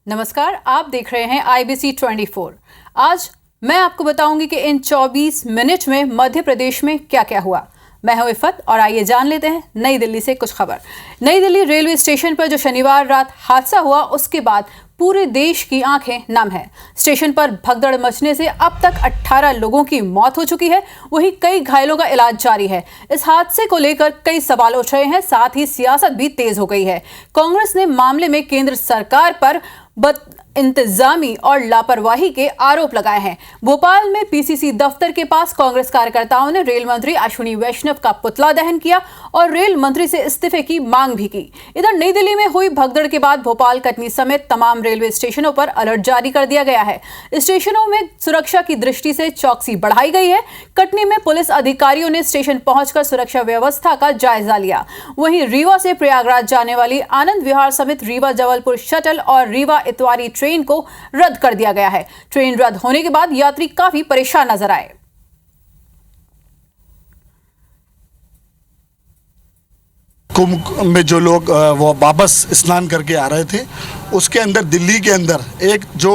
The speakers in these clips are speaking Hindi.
नमस्कार, आप देख रहे हैं IBC 24। आज मैं आपको बताऊंगी कि इन 24 मिनट में मध्य प्रदेश में क्या क्या हुआ। मैं हूं इफ़त और आइए जान लेते हैं नई दिल्ली से कुछ खबर। नई दिल्ली रेलवे स्टेशन पर जो शनिवार रात हादसा हुआ, उसके बाद पूरे देश की आंखें नम हैं। स्टेशन पर भगदड़ मचने से अब तक 18 लोगों की मौत हो चुकी है, वहीं कई घायलों का इलाज जारी है। इस हादसे को लेकर कई सवाल उठ रहे हैं, साथ ही सियासत भी तेज हो गई है। कांग्रेस ने मामले में केंद्र सरकार पर बदइंतजामी और लापरवाही के आरोप लगाए हैं। भोपाल में पीसीसी दफ्तर के पास कांग्रेस कार्यकर्ताओं ने रेल मंत्री अश्विनी वैष्णव का पुतला दहन किया और रेल मंत्री से इस्तीफे की मांग भी की। इधर नई दिल्ली में हुई भगदड़ के बाद भोपाल, कटनी समेत तमाम रेलवे स्टेशनों पर अलर्ट जारी कर दिया गया है। स्टेशनों में सुरक्षा की दृष्टि से चौकसी बढ़ाई गई है। कटनी में पुलिस अधिकारियों ने स्टेशन पहुंचकर सुरक्षा व्यवस्था का जायजा लिया। वहीं रीवा से प्रयागराज जाने वाली आनंद विहार समेत रीवा जबलपुर शटल और रीवा इतवारी ट्रेन को रद्द कर दिया गया है। ट्रेन रद्द होने के बाद यात्री काफी परेशान नजर आए। कुंभ में जो लोग वो वापस स्नान करके आ रहे थे, उसके अंदर दिल्ली के अंदर एक जो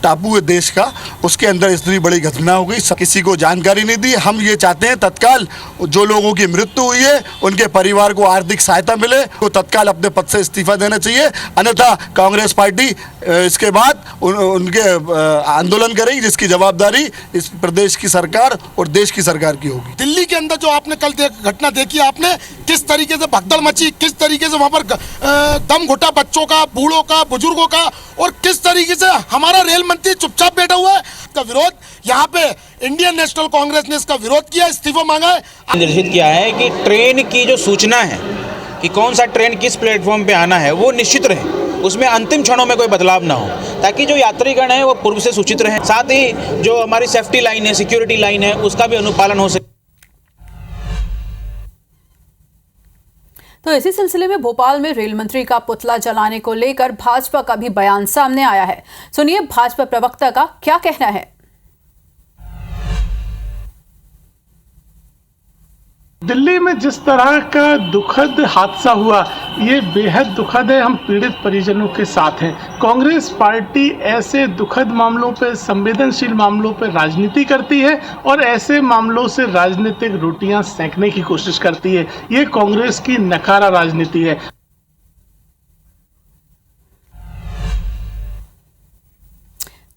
टापू है देश का, उसके अंदर इतनी बड़ी घटना हो गई, किसी को जानकारी नहीं दी। हम ये चाहते हैं तत्काल जो लोगों की मृत्यु हुई है उनके परिवार को आर्थिक सहायता मिले, तो तत्काल अपने पद से इस्तीफा देना चाहिए, अन्यथा कांग्रेस पार्टी इसके बाद उनके आंदोलन करेगी, जिसकी जवाबदारी इस प्रदेश की सरकार और देश की सरकार की होगी। दिल्ली के अंदर जो आपने कल घटना देखी, आपने किस तरीके से भगदड़ मची, किस तरीके से वहां पर दम घुटा बच्चों का, बूढ़ों का, बुजुर्गों का, और किस तरीके से हमारा रेल मंत्री चुपचाप बैठा हुआ है। का विरोध यहाँ पे इंडियन नेशनल कांग्रेस ने इसका विरोध किया, इस्तीफा मांगा है। निर्देशित किया है कि ट्रेन की जो सूचना है कि कौन सा ट्रेन किस प्लेटफॉर्म पे आना है वो निश्चित रहे, उसमें अंतिम क्षणों में कोई बदलाव ना हो, ताकि जो यात्रीगण है वो पूर्व से सूचित रहे। साथ ही जो हमारी सेफ्टी लाइन है, सिक्योरिटी लाइन है, उसका भी अनुपालन हो सके। तो इसी सिलसिले में भोपाल में रेल मंत्री का पुतला जलाने को लेकर भाजपा का भी बयान सामने आया है। सुनिए भाजपा प्रवक्ता का क्या कहना है। दिल्ली में जिस तरह का दुखद हादसा हुआ, ये बेहद दुखद है। हम पीड़ित परिजनों के साथ हैं। कांग्रेस पार्टी ऐसे दुखद मामलों पे, संवेदनशील मामलों पे राजनीति करती है और ऐसे मामलों से राजनीतिक रोटियां सेंकने की कोशिश करती है। ये कांग्रेस की नकारा राजनीति है।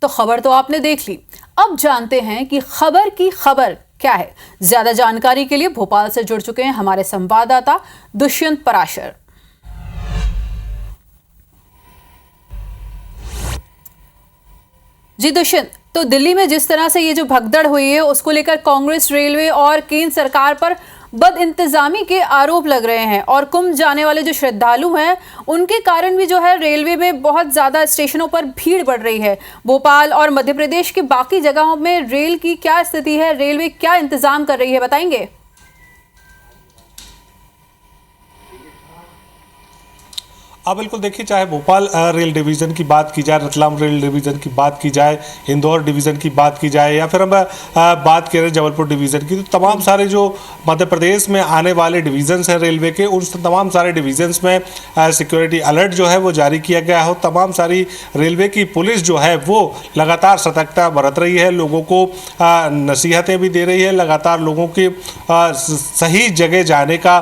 तो खबर तो आपने देख ली, अब जानते हैं कि खबर की खबर क्या है। ज्यादा जानकारी के लिए भोपाल से जुड़ चुके हैं हमारे संवाददाता दुष्यंत पराशर। जी दुष्यंत, तो दिल्ली में जिस तरह से ये जो भगदड़ हुई है, उसको लेकर कांग्रेस, रेलवे और केंद्र सरकार पर बदइंतजामी के आरोप लग रहे हैं, और कुंभ जाने वाले जो श्रद्धालु हैं उनके कारण भी जो है रेलवे में बहुत ज़्यादा स्टेशनों पर भीड़ बढ़ रही है। भोपाल और मध्य प्रदेश के बाकी जगहों में रेल की क्या स्थिति है, रेलवे क्या इंतजाम कर रही है, बताएंगे? बिल्कुल, देखिए, चाहे भोपाल रेल डिवीज़न की बात की जाए, रतलाम रेल डिवीज़न की बात की जाए, इंदौर डिवीज़न की बात की जाए, या फिर हम बात करें जबलपुर डिवीज़न की, तो तमाम सारे जो मध्य प्रदेश में आने वाले डिवीज़न्स हैं रेलवे के, उन तमाम सारे डिवीज़न्स में सिक्योरिटी अलर्ट जो है वो जारी किया गया हो। तमाम सारी रेलवे की पुलिस जो है वो लगातार सतर्कता बरत रही है, लोगों को नसीहतें भी दे रही है, लगातार लोगों की सही जगह जाने का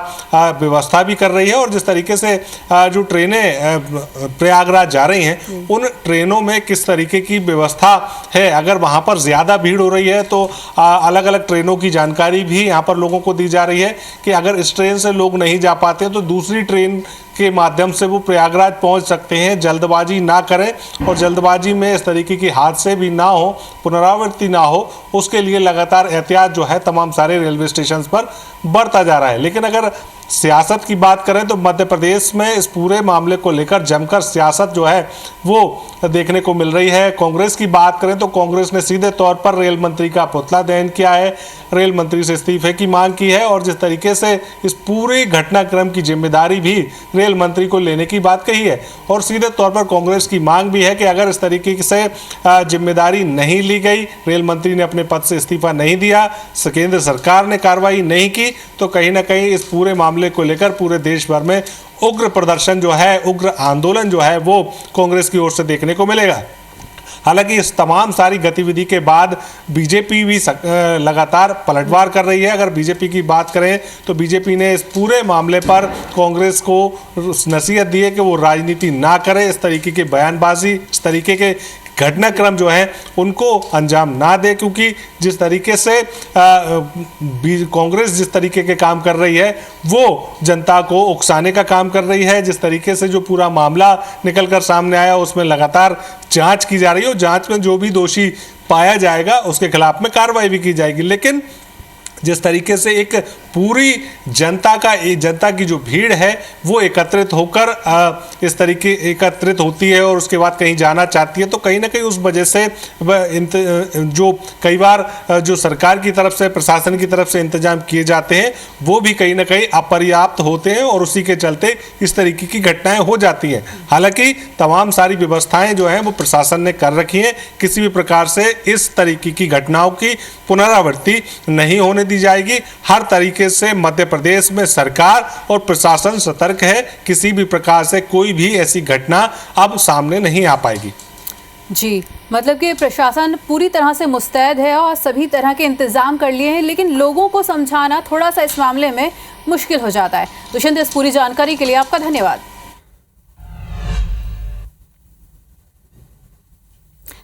व्यवस्था भी कर रही है। और जिस तरीके से जो ट्रेनें प्रयागराज जा रही हैं, उन ट्रेनों में किस तरीके की व्यवस्था है, अगर वहां पर ज़्यादा भीड़ हो रही है तो अलग अलग ट्रेनों की जानकारी भी यहाँ पर लोगों को दी जा रही है कि अगर इस ट्रेन से लोग नहीं जा पाते तो दूसरी ट्रेन के माध्यम से वो प्रयागराज पहुंच सकते हैं। जल्दबाजी ना करें और जल्दबाजी में इस तरीके की हादसे भी ना हो, पुनरावृत्ति ना हो, उसके लिए लगातार एहतियात जो है तमाम सारे रेलवे स्टेशन पर बरता जा रहा है। लेकिन अगर सियासत की बात करें तो मध्य प्रदेश में इस पूरे मामले को लेकर जमकर सियासत जो है वो देखने को मिल रही है। कांग्रेस की बात करें तो कांग्रेस ने सीधे तौर पर रेल मंत्री का पुतला दहन किया है, रेल मंत्री से इस्तीफे की मांग की है, और जिस तरीके से इस पूरे घटनाक्रम की जिम्मेदारी भी रेल मंत्री को लेने की बात कही है। और सीधे तौर पर कांग्रेस की मांग भी है कि अगर इस तरीके से जिम्मेदारी नहीं ली गई, रेल मंत्री ने अपने पद से इस्तीफा नहीं दिया, केंद्र सरकार ने कार्रवाई नहीं की, तो कहीं ना कहीं इस पूरे मामले को लेकर पूरे देश भर में उग्र प्रदर्शन जो है, उग्र आंदोलन जो है वो कांग्रेस की ओर से देखने को मिलेगा। हालांकि इस तमाम सारी गतिविधि के बाद बीजेपी भी लगातार पलटवार कर रही है। अगर बीजेपी की बात करें तो बीजेपी ने इस पूरे मामले पर कांग्रेस को नसीहत दी है कि वो राजनीति ना करे, इस तरीके की बयानबाजी, इस तरीके के घटनाक्रम जो है उनको अंजाम ना दे, क्योंकि जिस तरीके से कांग्रेस जिस तरीके के काम कर रही है वो जनता को उकसाने का काम कर रही है। जिस तरीके से जो पूरा मामला निकल कर सामने आया उसमें लगातार जांच की जा रही है और जांच में जो भी दोषी पाया जाएगा उसके खिलाफ में कार्रवाई भी की जाएगी। लेकिन जिस तरीके से एक पूरी जनता की जो भीड़ है वो एकत्रित होकर इस तरीके एकत्रित होती है और उसके बाद कहीं जाना चाहती है, तो कहीं ना कहीं उस वजह से जो कई बार जो सरकार की तरफ से, प्रशासन की तरफ से इंतजाम किए जाते हैं वो भी कहीं ना कहीं अपर्याप्त होते हैं और उसी के चलते इस तरीके की घटनाएं हो जाती हैं। हालांकि तमाम सारी व्यवस्थाएं जो हैं वो प्रशासन ने कर रखी हैं, किसी भी प्रकार से इस तरीके की घटनाओं की पुनरावृत्ति नहीं होने दी जाएगी। हर तरीके से मध्य प्रदेश में सरकार और प्रशासन सतर्क है, किसी भी प्रकार से कोई भी ऐसी घटना अब सामने नहीं आ पाएगी। जी, मतलब कि प्रशासन पूरी तरह से मुस्तैद है और सभी तरह के इंतजाम कर लिए हैं, लेकिन लोगों को समझाना थोड़ा सा इस मामले में मुश्किल हो जाता है। दुष्यंत, इस पूरी जानकारी के लिए आपका धन्यवाद।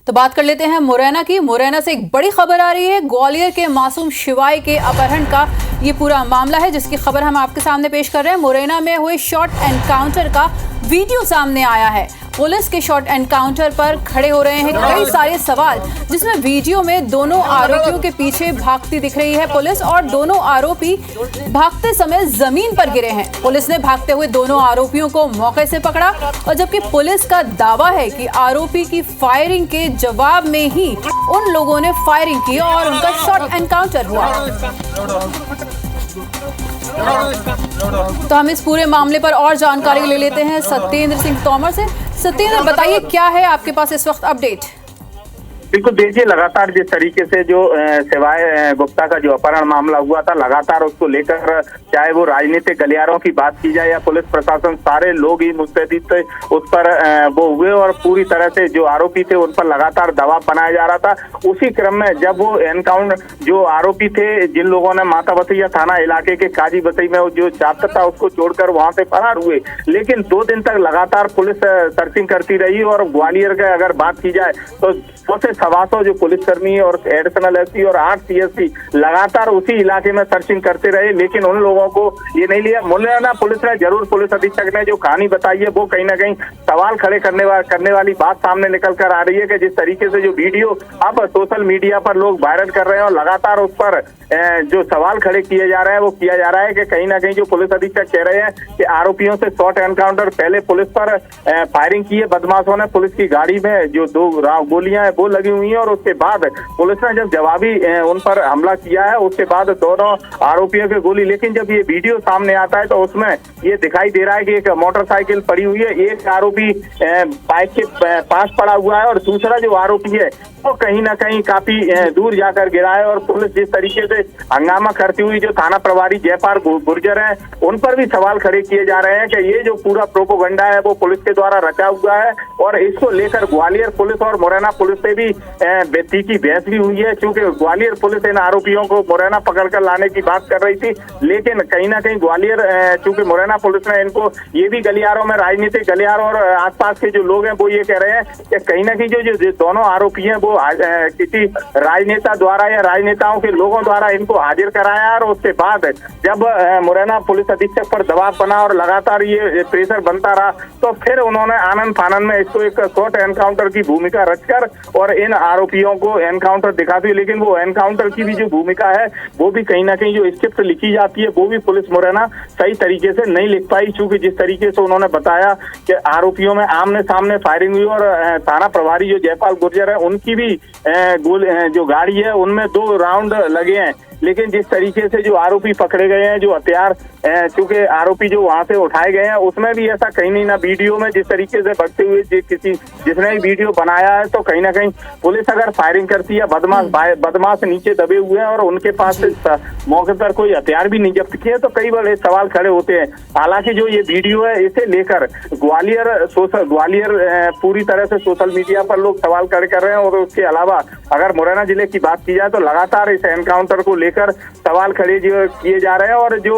तो बात कर लेते हैं मुरैना की। मुरैना से एक बड़ी खबर आ रही है। ग्वालियर के मासूम शिवाय के अपहरण का ये पूरा मामला है, जिसकी खबर हम आपके सामने पेश कर रहे हैं। मुरैना में हुए शॉर्ट एनकाउंटर का वीडियो सामने आया है। पुलिस के शॉर्ट एनकाउंटर पर खड़े हो रहे हैं कई सारे सवाल, जिसमें वीडियो में दोनों आरोपियों के पीछे भागती दिख रही है पुलिस और दोनों आरोपी भागते समय जमीन पर गिरे हैं। पुलिस ने भागते हुए दोनों आरोपियों को मौके से पकड़ा और जबकि पुलिस का दावा है कि आरोपी की फायरिंग के जवाब में ही उन लोगों ने फायरिंग की और उनका शॉर्ट एनकाउंटर हुआ। तो हम इस पूरे मामले पर और जानकारी ले लेते हैं सत्येंद्र सिंह तोमर से। सत्येंद्र, बताइए क्या है आपके पास इस वक्त अपडेट? बिल्कुल, देखिए लगातार जिस तरीके से जो शिवाय गुप्ता का जो अपहरण मामला हुआ था, लगातार उसको लेकर चाहे वो राजनीतिक गलियारों की बात की जाए या पुलिस प्रशासन, सारे लोग ही मुस्तैद थे उस पर वो हुए और पूरी तरह से जो आरोपी थे उन पर लगातार दबाव बनाया जा रहा था। उसी क्रम में जब वो एनकाउंटर जो आरोपी थे, जिन लोगों ने माता बसैया थाना इलाके के काजी बसई में जो छात्र था उसको छोड़कर वहां से फरार हुए, लेकिन 2 दिन तक लगातार पुलिस सर्चिंग करती रही और ग्वालियर का अगर बात की जाए तो 100 जो पुलिसकर्मी और एडिशनल एसपी और 8 सीएसपी लगातार उसी इलाके में सर्चिंग करते रहे, लेकिन उन लोगों को ये नहीं लिया। मुरैना पुलिस ने जरूर, पुलिस अधीक्षक ने जो कहानी बताई है वो कहीं ना कहीं सवाल खड़े करने वाली बात सामने निकल कर आ रही है कि जिस तरीके से जो वीडियो अब सोशल मीडिया पर लोग वायरल कर रहे हैं और लगातार उस पर जो सवाल खड़े किए जा रहे हैं वो किया जा रहा है कि कहीं ना कहीं जो पुलिस अधीक्षक कह रहे हैं कि आरोपियों से शॉर्ट एनकाउंटर, पहले पुलिस पर फायरिंग की है बदमाशों ने, पुलिस की गाड़ी में जो 2 गोलियां वो लगी हुई है और उसके बाद पुलिस ने जब जवाबी उन पर हमला किया है उसके बाद दोनों आरोपियों की गोली। लेकिन जब ये वीडियो सामने आता है तो उसमें ये दिखाई दे रहा है कि एक मोटरसाइकिल पड़ी हुई है, एक आरोपी बाइक के पास पड़ा हुआ है और दूसरा जो आरोपी है वो कहीं ना कहीं काफी दूर जाकर गिरा है। और पुलिस जिस तरीके से हंगामा करती हुई जो थाना प्रभारी जयपाल गुर्जर है उन पर भी सवाल खड़े किए जा रहे हैं कि ये जो पूरा प्रोपोगंडा है वो पुलिस के द्वारा रचा हुआ है और इसको लेकर ग्वालियर पुलिस और मुरैना पुलिस से भी तीखी बहस भी हुई है। क्योंकि ग्वालियर पुलिस इन आरोपियों को मुरैना पकड़कर लाने की बात कर रही थी, लेकिन कहीं ना कहीं ग्वालियर चूंकि मुरैना पुलिस ने इनको ये भी गलियारों में, राजनीतिक गलियारों और आसपास के जो लोग हैं वो ये कह रहे हैं कि कहीं ना कहीं जो दोनों आरोपी हैं वो किसी राजनेता द्वारा या राजनेताओं के लोगों द्वारा इनको हाजिर कराया और उसके बाद जब मुरैना पुलिस अधीक्षक पर दबाव बना और लगातार ये प्रेशर बनता रहा तो फिर उन्होंने आनंद फानन में इसको एक शॉर्ट एनकाउंटर की भूमिका रचकर और इन आरोपियों को एनकाउंटर दिखाती है। लेकिन वो एनकाउंटर की भी जो भूमिका है वो भी कहीं ना कहीं जो स्क्रिप्ट लिखी जाती है वो भी पुलिस मुरैना सही तरीके से नहीं लिख पाई, क्योंकि जिस तरीके से उन्होंने बताया कि आरोपियों में आमने सामने फायरिंग हुई और थाना प्रभारी जो जयपाल गुर्जर है उनकी भी जो गाड़ी है उनमें 2 राउंड लगे हैं, लेकिन जिस तरीके से जो आरोपी पकड़े गए हैं, जो हथियार चूंकि आरोपी जो वहां से उठाए गए हैं, उसमें भी ऐसा कहीं नहीं ना वीडियो में जिस तरीके से भगते हुए जिसने भी वीडियो बनाया है, तो कहीं ना कहीं पुलिस अगर फायरिंग करती है, बदमाश नीचे दबे हुए हैं और उनके पास से मौके पर कोई हथियार भी नहीं जब्त किए, तो कई बड़े सवाल खड़े होते हैं। हालांकि जो ये वीडियो है, इसे लेकर ग्वालियर पूरी तरह से सोशल मीडिया पर लोग सवाल खड़े कर रहे हैं। और उसके अलावा अगर मुरैना जिले की बात की जाए तो लगातार इस एनकाउंटर को लेकर सवाल खड़े किए जा रहे हैं। और जो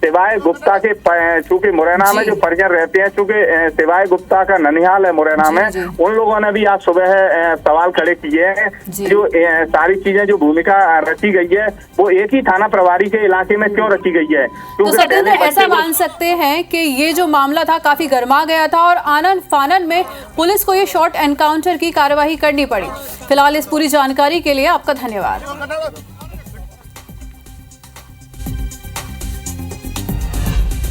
सिवाय गुप्ता के चूंकि मुरैना में जो परिजन रहते हैं, चूंकि सिवाय गुप्ता का ननिहाल है मुरैना में, उन लोगों ने भी आज सुबह सवाल खड़े किए हैं। जो सारी चीजें जो भूमिका रची गई है वो एक ही थाना प्रभारी के इलाके में क्यों रची गई है? तो सत्येंद्र, ऐसा मान सकते हैं कि ये जो मामला था काफी गर्मा गया था और आनन फानन में पुलिस को ये शॉर्ट एनकाउंटर की कार्यवाही करनी पड़ी। फिलहाल इस पूरी जानकारी के लिए आपका धन्यवाद।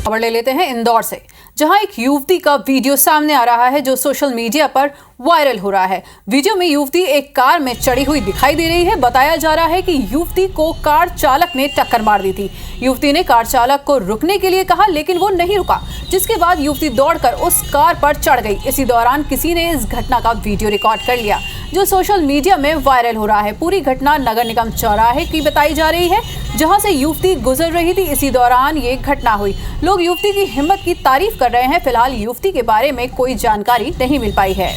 खबर ले लेते हैं इंदौर से, जहां एक युवती का वीडियो सामने आ रहा है जो सोशल मीडिया पर वायरल हो रहा है। वीडियो में युवती एक कार में चढ़ी हुई दिखाई दे रही है। बताया जा रहा है कि युवती को कार चालक ने टक्कर मार दी थी। युवती ने कार चालक को रुकने के लिए कहा, लेकिन वो नहीं रुका, जिसके बाद युवती दौड़कर उस कार पर चढ़ गई। इसी दौरान किसी ने इस घटना का वीडियो रिकॉर्ड कर लिया, जो सोशल मीडिया में वायरल हो रहा है। पूरी घटना नगर निगम चौराहे की बताई जा रही है, जहां से युवती गुजर रही थी। इसी दौरान ये घटना हुई। लोग युवती की हिम्मत की तारीफ कर रहे हैं। फिलहाल युवती के बारे में कोई जानकारी नहीं मिल पाई है।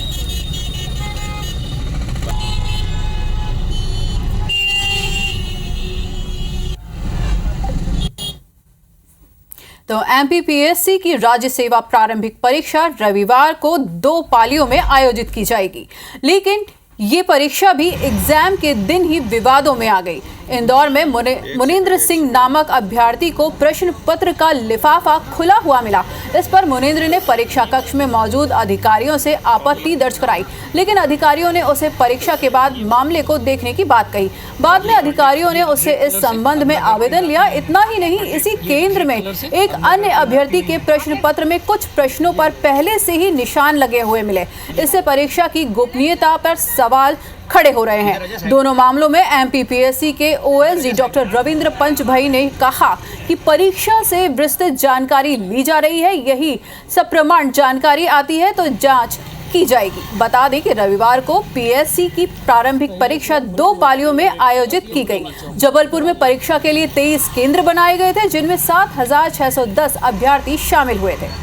तो एमपीपीएससी की राज्य सेवा प्रारंभिक परीक्षा रविवार को 2 पालियों में आयोजित की जाएगी, लेकिन ये परीक्षा भी एग्जाम के दिन ही विवादों में आ गई। इंदौर में मुनिंद्र सिंह नामक अभ्यर्थी को प्रश्न पत्र का लिफाफा खुला हुआ मिला। इस पर मुनिंद्र ने परीक्षा कक्ष में मौजूद अधिकारियों से आपत्ति दर्ज कराई, लेकिन अधिकारियों ने उसे परीक्षा के बाद मामले को देखने की बात कही। बाद में अधिकारियों ने उससे इस संबंध में आवेदन लिया। इतना ही नहीं, इसी केंद्र में एक अन्य अभ्यर्थी के प्रश्न पत्र में कुछ प्रश्नों पर पहले से ही निशान लगे हुए मिले। इससे परीक्षा की गोपनीयता पर सवाल खड़े हो रहे हैं। दोनों मामलों में एमपीपीएससी के ओएसडी डॉक्टर रविंद्र पंचभाई ने कहा कि परीक्षा से विस्तृत जानकारी ली जा रही है, यही सप्रमाण जानकारी आती है तो जांच की जाएगी। बता दें कि रविवार को पीएससी की प्रारंभिक परीक्षा 2 पालियों में आयोजित की गई। जबलपुर में परीक्षा के लिए 23 केंद्र बनाए गए थे, जिनमें 7,610 अभ्यर्थी शामिल हुए थे।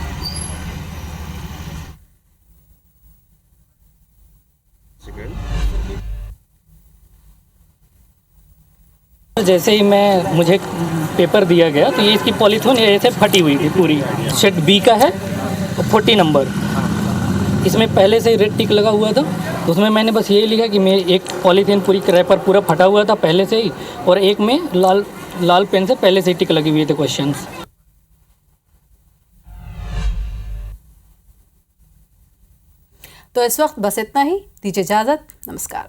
जैसे ही मुझे पेपर दिया गया तो ये इसकी पॉलीथीन ऐसे फटी हुई थी पूरी। सेट बी का है, 40 नंबर। इसमें पहले से ही रेड टिक लगा हुआ था। उसमें मैंने बस ये लिखा कि मेरी एक पॉलीथीन पूरी रैपर पूरा फटा हुआ था पहले से ही, और एक में लाल पेन से पहले से ही टिक लगी हुई थे क्वेश्चंस। तो इस वक्त बस इतना ही। दीजिए इजाजत। नमस्कार।